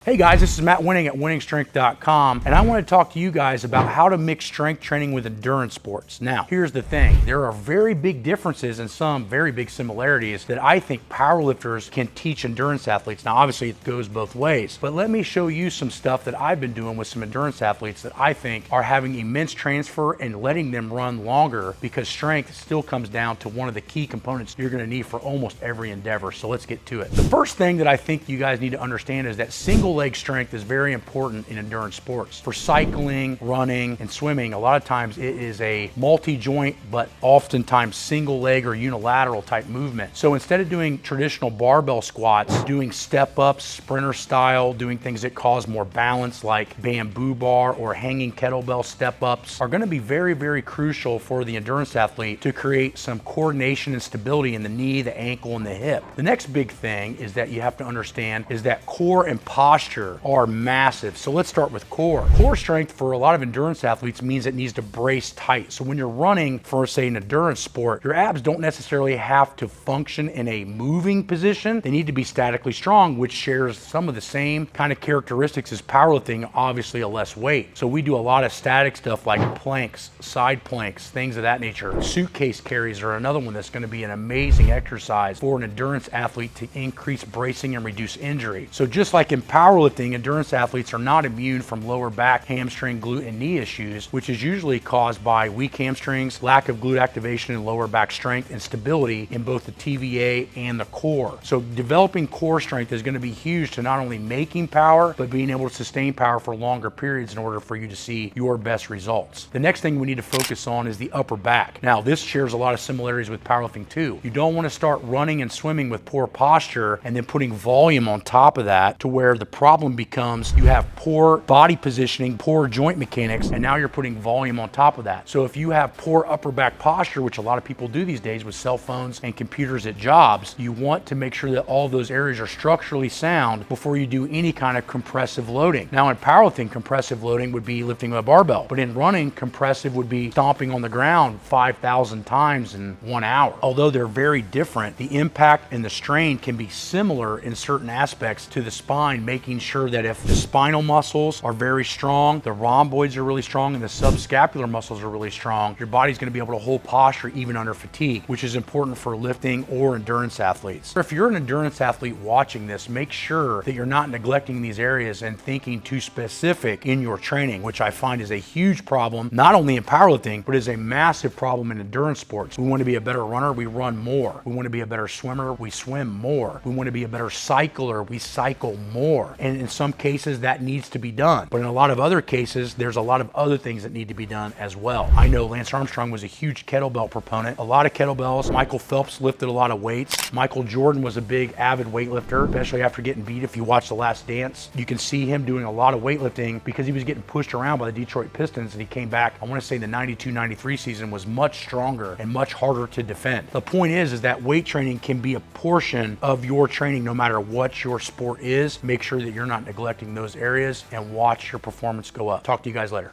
Hey guys, this is Matt Wenning at WenningStrength.com, and I want to talk to you guys about how to mix strength training with endurance sports. Now, here's the thing. There are very big differences and some very big similarities that I think powerlifters can teach endurance athletes. Now, obviously it goes both ways, but let me show you some stuff that I've been doing with some endurance athletes that I think are having immense transfer and letting them run longer, because strength still comes down to one of the key components you're going to need for almost every endeavor. So let's get to it. The first thing that I think you guys need to understand is that single leg strength is very important in endurance sports. For cycling, running, and swimming, a lot of times it is a multi-joint, but oftentimes single leg or unilateral type movement. So instead of doing traditional barbell squats, doing step-ups, sprinter style, doing things that cause more balance like bamboo bar or hanging kettlebell step-ups are going to be very, very crucial for the endurance athlete to create some coordination and stability in the knee, the ankle, and the hip. The next big thing is that you have to understand is that core and posture are massive. So let's start with core. Core strength for a lot of endurance athletes means it needs to brace tight. So when you're running for, say, an endurance sport, your abs don't necessarily have to function in a moving position. They need to be statically strong, which shares some of the same kind of characteristics as powerlifting, obviously a less weight. So we do a lot of static stuff like planks, side planks, things of that nature. Suitcase carries are another one that's going to be an amazing exercise for an endurance athlete to increase bracing and reduce injury. So just like in powerlifting, endurance athletes are not immune from lower back, hamstring, glute, and knee issues, which is usually caused by weak hamstrings, lack of glute activation and lower back strength, and stability in both the TVA and the core. So developing core strength is going to be huge to not only making power, but being able to sustain power for longer periods in order for you to see your best results. The next thing we need to focus on is the upper back. Now, this shares a lot of similarities with powerlifting too. You don't want to start running and swimming with poor posture and then putting volume on top of that to where the problem becomes you have poor body positioning, poor joint mechanics, and now you're putting volume on top of that. So if you have poor upper back posture, which a lot of people do these days with cell phones and computers at jobs, you want to make sure that all those areas are structurally sound before you do any kind of compressive loading. Now in powerlifting, compressive loading would be lifting a barbell, but in running, compressive would be stomping on the ground 5,000 times in 1 hour. Although they're very different, the impact and the strain can be similar in certain aspects to the spine, making sure that if the spinal muscles are very strong, the rhomboids are really strong, and the subscapular muscles are really strong, your body's going to be able to hold posture even under fatigue, which is important for lifting or endurance athletes. If you're an endurance athlete watching this, make sure that you're not neglecting these areas and thinking too specific in your training, which I find is a huge problem, not only in powerlifting, but is a massive problem in endurance sports. We want to be a better runner, we run more. We want to be a better swimmer, we swim more. We want to be a better cycler, we cycle more. And in some cases that needs to be done. But in a lot of other cases, there's a lot of other things that need to be done as well. I know Lance Armstrong was a huge kettlebell proponent. A lot of kettlebells. Michael Phelps lifted a lot of weights. Michael Jordan was a big avid weightlifter, especially after getting beat. If you watch The Last Dance, you can see him doing a lot of weightlifting because he was getting pushed around by the Detroit Pistons, and he came back. I want to say the 92-93 season was much stronger and much harder to defend. The point is that weight training can be a portion of your training no matter what your sport is. Make sure that you're not neglecting those areas and watch your performance go up. Talk to you guys later.